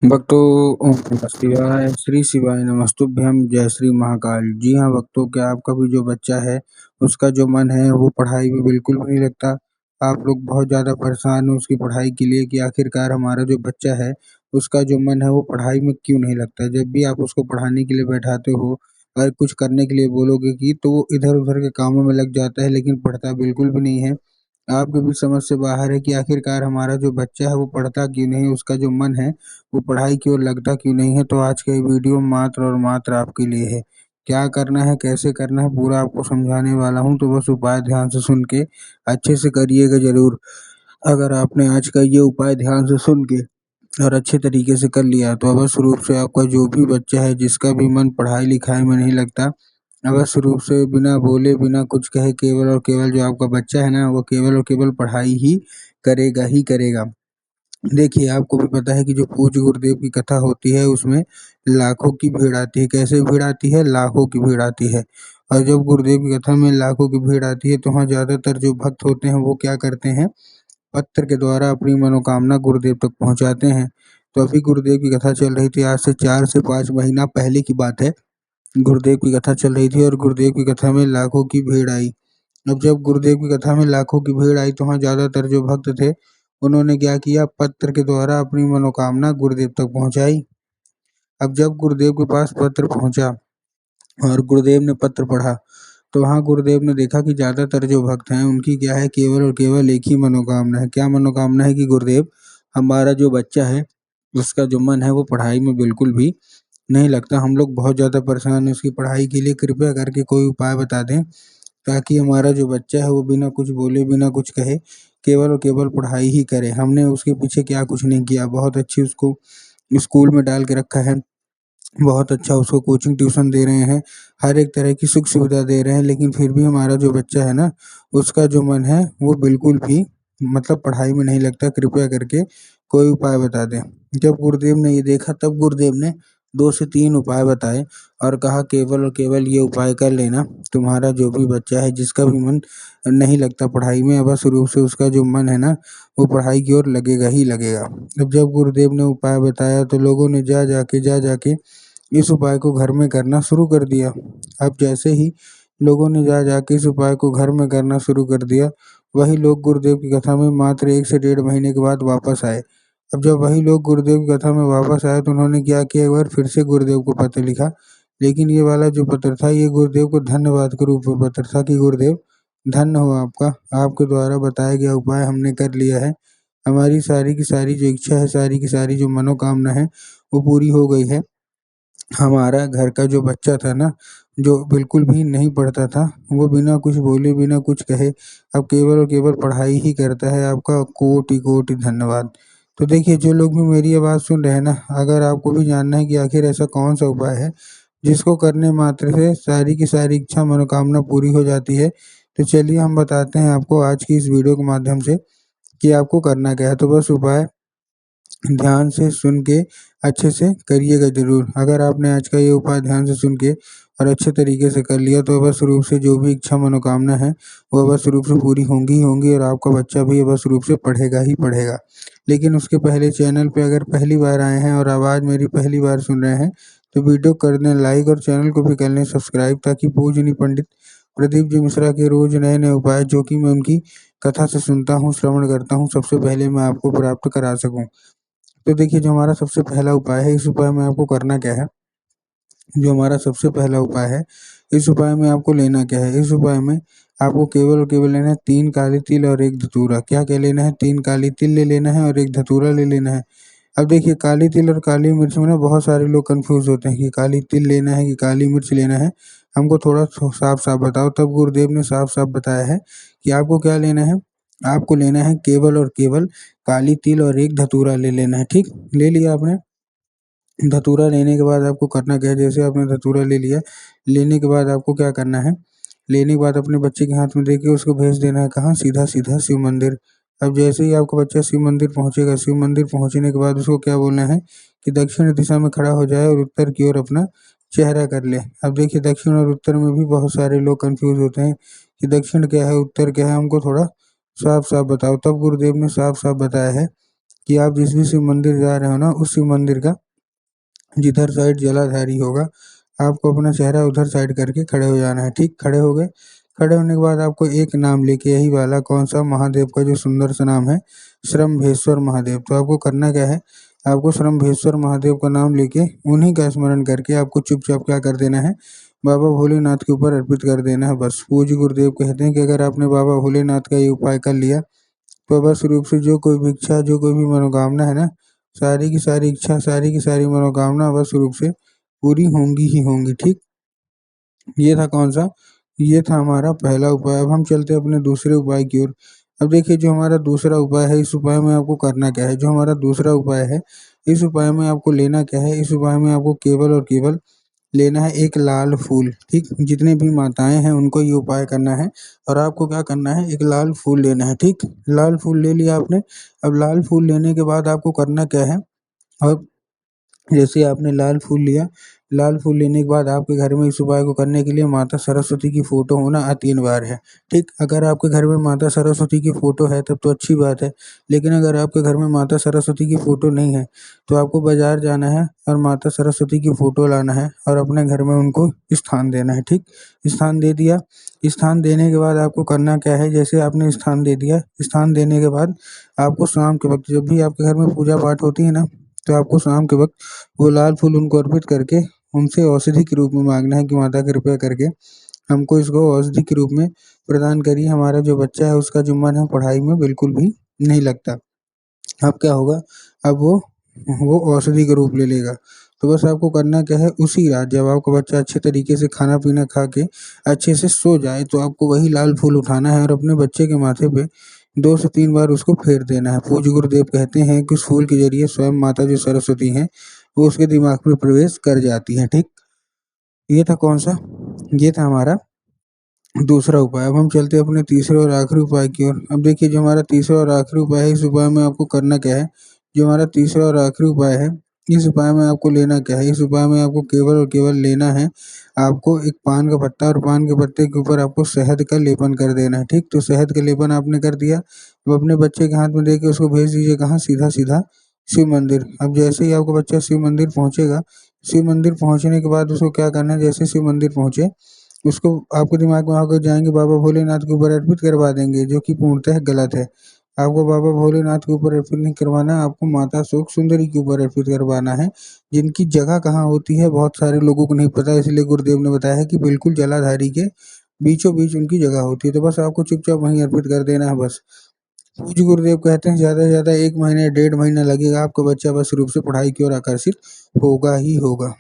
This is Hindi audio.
भक्तों ओम नमः शिवाय, श्री शिवाय नमस्तुभ्यं, जय श्री महाकाल। जी हाँ भक्तों, क्या आपका भी जो बच्चा है उसका जो मन है वो पढ़ाई में बिल्कुल भी नहीं लगता। आप लोग बहुत ज़्यादा परेशान हो उसकी पढ़ाई के लिए कि आखिरकार हमारा जो बच्चा है उसका जो मन है वो पढ़ाई में क्यों नहीं लगता। जब भी आप उसको पढ़ाने के लिए बैठाते हो और कुछ करने के लिए बोलोगे कि तो वो इधर उधर के कामों में लग जाता है, लेकिन पढ़ता बिल्कुल भी नहीं है। आपके भी समझ से बाहर है कि आखिरकार हमारा जो बच्चा है वो पढ़ता क्यों नहीं, उसका जो मन है वो पढ़ाई की ओर लगता क्यों नहीं है। तो आज का ये वीडियो मात्र और मात्र आपके लिए है। क्या करना है, कैसे करना है, पूरा आपको समझाने वाला हूँ, तो बस उपाय ध्यान से सुन के अच्छे से करिएगा ज़रूर। अगर आपने आज का ये उपाय ध्यान से सुन के और अच्छे तरीके से कर लिया तो अवश्य रूप से आपका जो भी बच्चा है जिसका भी मन पढ़ाई लिखाई में नहीं लगता, अवश्य रूप से बिना बोले बिना कुछ कहे केवल और केवल जो आपका बच्चा है ना वो केवल और केवल पढ़ाई ही करेगा। देखिए, आपको भी पता है कि जो पूज्य गुरुदेव की कथा होती है उसमें लाखों की भीड़ आती है। कैसे भीड़ आती है? लाखों की भीड़ आती है। और जब गुरुदेव की कथा में लाखों की भीड़ आती है तो वहाँ ज़्यादातर जो भक्त होते हैं वो क्या करते हैं, पत्र के द्वारा अपनी मनोकामना गुरुदेव तक पहुँचाते हैं। तो अभी गुरुदेव की कथा चल रही थी, आज से 4 से 5 महीना पहले की बात है। गुरुदेव की कथा चल रही थी और गुरुदेव की कथा में लाखों की भीड़ आई। अब जब गुरुदेव की कथा में लाखों की भीड़ आई तो वहाँ ज़्यादातर जो भक्त थे उन्होंने क्या किया, पत्र के द्वारा अपनी मनोकामना गुरुदेव तक पहुँचाई। अब जब गुरुदेव के पास पत्र पहुँचा और गुरुदेव ने पत्र पढ़ा तो वहाँ गुरुदेव ने देखा कि ज़्यादातर जो भक्त हैं उनकी क्या है, केवल और केवल एक ही मनोकामना है। क्या मनोकामना है? कि गुरुदेव, हमारा जो बच्चा है उसका जो मन है वो पढ़ाई में बिल्कुल भी नहीं लगता। हम लोग बहुत ज़्यादा परेशान हैं उसकी पढ़ाई के लिए, कृपया करके कोई उपाय बता दें ताकि हमारा जो बच्चा है वो बिना कुछ बोले बिना कुछ कहे केवल और केवल पढ़ाई ही करे। हमने उसके पीछे क्या कुछ नहीं किया, बहुत अच्छी उसको स्कूल में डाल के रखा है, बहुत अच्छा उसको कोचिंग ट्यूशन दे रहे हैं, हर एक तरह की सुख सुविधा दे रहे हैं, लेकिन फिर भी हमारा जो बच्चा है ना उसका जो मन है वो बिल्कुल भी मतलब पढ़ाई में नहीं लगता। कृपया करके कोई उपाय बता दें। जब गुरुदेव ने ये देखा तब गुरुदेव ने 2 से 3 उपाय बताए और कहा केवल और केवल ये उपाय कर लेना, तुम्हारा जो भी बच्चा है जिसका भी मन नहीं लगता पढ़ाई में, अवश्य रूप से उसका जो मन है ना वो पढ़ाई की ओर लगेगा ही लगेगा। अब जब गुरुदेव ने उपाय बताया तो लोगों ने जा जाके इस उपाय को घर में करना शुरू कर दिया। अब जैसे ही लोगों ने जा के इस उपाय को घर में करना शुरू कर दिया, वही लोग गुरुदेव की कथा में मात्र 1 से डेढ़ महीने के बाद वापस आए। अब जब वही लोग गुरुदेव की कथा में वापस आए तो उन्होंने क्या किया, एक बार फिर से गुरुदेव को पत्र लिखा। लेकिन ये वाला जो पत्र था ये गुरुदेव को धन्यवाद के रूप में पत्र था कि गुरुदेव, धन्य हो आपका, आपके द्वारा बताया गया उपाय हमने कर लिया है। हमारी सारी की सारी जो इच्छा है, सारी की सारी जो मनोकामना है वो पूरी हो गई है। हमारा घर का जो बच्चा था ना, जो बिल्कुल भी नहीं पढ़ता था, वो बिना कुछ बोले, बिना कुछ कहे अब केवल और केवल पढ़ाई ही करता है। आपका कोटि-कोटि धन्यवाद। तो देखिए, जो लोग भी मेरी आवाज़ सुन रहे हैं ना, अगर आपको भी जानना है कि आखिर ऐसा कौन-सा उपाय है, जिसको करने मात्र से सारी की सारी इच्छा मनोकामना पूरी हो जाती है, तो चलिए हम बताते हैं आपको आज की इस वीडियो के माध्यम से कि आपको करना क्या है। तो बस उपाय ध्यान से सुन के अच्छे से करिएगा ज़रूर। अगर आपने आज का ये उपाय ध्यान से सुन के और अच्छे तरीके से कर लिया तो अवश्य रूप से जो भी इच्छा मनोकामना है वो अवश्य रूप से पूरी होंगी ही होंगी और आपका बच्चा भी अवश्य रूप से पढ़ेगा ही पढ़ेगा। लेकिन उसके पहले चैनल पे अगर पहली बार आए हैं और आवाज़ मेरी पहली बार सुन रहे हैं तो वीडियो कर दें लाइक और चैनल को भी कर लें सब्सक्राइब, ताकि पूजनीय पंडित प्रदीप जी मिश्रा के रोज़ नए-नए उपाय जो कि मैं उनकी कथा से सुनता हूँ, श्रवण करता हूँ, सबसे पहले मैं आपको प्राप्त करा सकूँ। तो देखिए, जो हमारा सबसे पहला उपाय है, इस उपाय में आपको करना क्या है, जो हमारा सबसे पहला उपाय है, इस उपाय में आपको लेना क्या है, इस उपाय में आपको केवल और केवल लेना है 3 काले तिल और 1 धतूरा। क्या-क्या लेना है? 3 काली तिल ले लेना है और 1 धतूरा ले लेना है। अब देखिए, काली तिल और काली मिर्च में ना बहुत सारे लोग कन्फ्यूज़ होते हैं कि काली तिल लेना है कि काली मिर्च लेना है। हमको थोड़ा साफ-साफ बताओ। तब गुरुदेव ने साफ-साफ बताया है कि आपको क्या लेना है, आपको लेना है केवल और केवल काली तिल और 1 धतूरा ले लेना है, ठीक? ले लिया आपने? धतूरा लेने के बाद आपको करना क्या है, जैसे आपने धतूरा ले लिया, लेने के बाद आपको क्या करना है, लेने के बाद अपने बच्चे के हाथ में देके उसको भेज देना है कहाँ, सीधा-सीधा शिव मंदिर। अब जैसे ही आपका बच्चा शिव मंदिर पहुँचेगा, शिव मंदिर पहुँचने के बाद उसको क्या बोलना है कि दक्षिण दिशा में खड़ा हो जाए और उत्तर की ओर अपना चेहरा कर ले। अब देखिए, दक्षिण और उत्तर में भी बहुत सारे लोग कन्फ्यूज़ होते हैं कि दक्षिण क्या है, उत्तर क्या है, हमको थोड़ा साफ-साफ बताओ। तब गुरुदेव ने साफ-साफ बताया है कि आप जिस भी शिव मंदिर जा रहे हो ना, उस शिव मंदिर का जिधर साइड जलाधारी होगा, आपको अपना चेहरा उधर साइड करके खड़े हो जाना है, ठीक? खड़े हो गए, खड़े होने के बाद आपको एक नाम लेके, यही वाला कौन-सा महादेव का जो सुंदर सा नाम है, श्रम्भेश्वर महादेव। तो आपको करना क्या है, आपको श्रम्भेश्वर महादेव का नाम लेके उन्हीं का स्मरण करके आपको चुपचाप क्या कर देना है, बाबा भोलेनाथ के ऊपर अर्पित कर देना है बस। पूज्य गुरुदेव कहते हैं कि अगर आपने बाबा भोलेनाथ का ये उपाय कर लिया, तो बस रूप से जो कोई भी इच्छा, जो कोई भी मनोकामना है ना, सारी की सारी इच्छा, सारी की सारी मनोकामना बस रूप से पूरी होंगी ही होंगी, ठीक? ये था कौन-सा? ये था हमारा पहला उपाय। अब हम चलते हैं अपने दूसरे उपाय की ओर। अब देखिए, जो हमारा दूसरा उपाय है, इस उपाय में आपको करना क्या है? जो हमारा दूसरा उपाय है, इस उपाय में आपको लेना क्या है? इस उपाय में आपको केवल और केवल लेना है एक लाल फूल, ठीक? जितनी भी माताएँ हैं उनको ये उपाय करना है, और आपको क्या करना है, एक लाल फूल लेना है, ठीक? लाल फूल ले लिया आपने, अब लाल फूल लेने के बाद आपको करना क्या है, अब जैसे आपने लाल फूल लिया, लाल फूल लेने के बाद आपके घर में इस उपाय को करने के लिए माता सरस्वती की फ़ोटो होना अति अनिवार्य है, ठीक? अगर आपके घर में माता सरस्वती की फ़ोटो है तब तो अच्छी बात है, लेकिन अगर आपके घर में माता सरस्वती की फ़ोटो नहीं है, तो आपको बाज़ार जाना है और माता सरस्वती की फ़ोटो लाना है और अपने घर में उनको स्थान देना है, ठीक? स्थान दे दिया, स्थान देने के बाद आपको करना क्या है, जैसे आपने स्थान दे दिया, स्थान देने के बाद आपको शाम के वक़्त, जब भी आपके घर में पूजा-पाठ होती है ना, तो आपको शाम के वक़्त वो लाल फूल उनको अर्पित करके उनसे औषधि के रूप में माँगना है कि माता कृपया करके हमको इसको औषधि के रूप में प्रदान करिए, हमारा जो बच्चा है उसका जो मन है पढ़ाई में बिल्कुल भी नहीं लगता। अब क्या होगा, अब वो औषधि का रूप ले लेगा। तो बस आपको करना क्या है, उसी रात जब आपका बच्चा अच्छे तरीके से खाना-पीना खा के अच्छे से सो जाए, तो आपको वही लाल फूल उठाना है और अपने बच्चे के माथे पे 2 से 3 बार उसको फेर देना है। पूज्य गुरुदेव कहते हैं कि उस फूल के ज़रिए स्वयं माता जो सरस्वती हैं, वो उसके दिमाग में प्रवेश कर जाती हैं, ठीक? ये था कौन-सा? ये था हमारा दूसरा उपाय। अब हम चलते हैं अपने तीसरे और आखिरी उपाय की ओर। अब देखिए, जो हमारा तीसरा और आखिरी उपाय है, इस उपाय में आपको करना क्या है? जो हमारा तीसरा और आखिरी उपाय है, इस उपाय में आपको लेना क्या है? इस उपाय में आपको केवल और केवल लेना है, आपको एक पान का पत्ता, और पान के पत्ते के ऊपर आपको शहद का लेपन कर देना है, ठीक? तो शहद का लेपन आपने कर दिया, अब अपने बच्चे के हाथ में देके उसको भेज दीजिए कहाँ? सीधा-सीधा शिव मंदिर। अब जैसे ही आपका बच्चा शिव मंदिर पहुँचेगा, शिव मंदिर पहुँचने के बाद उसको क्या करना है, जैसे शिव मंदिर पहुँचे, उसको आपके दिमाग में आकर जाएँगे बाबा भोलेनाथ के ऊपर अर्पित करवा देंगे, जो कि पूर्णतः गलत है। आपको बाबा भोलेनाथ के ऊपर अर्पित नहीं करवाना है, आपको माता शोक सुंदरी के ऊपर अर्पित करवाना है, जिनकी जगह कहाँ होती है बहुत सारे लोगों को नहीं पता, इसलिए गुरुदेव ने बताया है कि बिल्कुल जलाधारी के बीचों-बीच उनकी जगह होती है, तो बस आपको चुपचाप वहीं अर्पित कर देना है बस। पूज्य गुरुदेव कहते हैं ज़्यादा से ज़्यादा 1 महीने, 1.5 महीना लगेगा, आपका बच्चा बस रूप से पढ़ाई की ओर आकर्षित होगा ही होगा।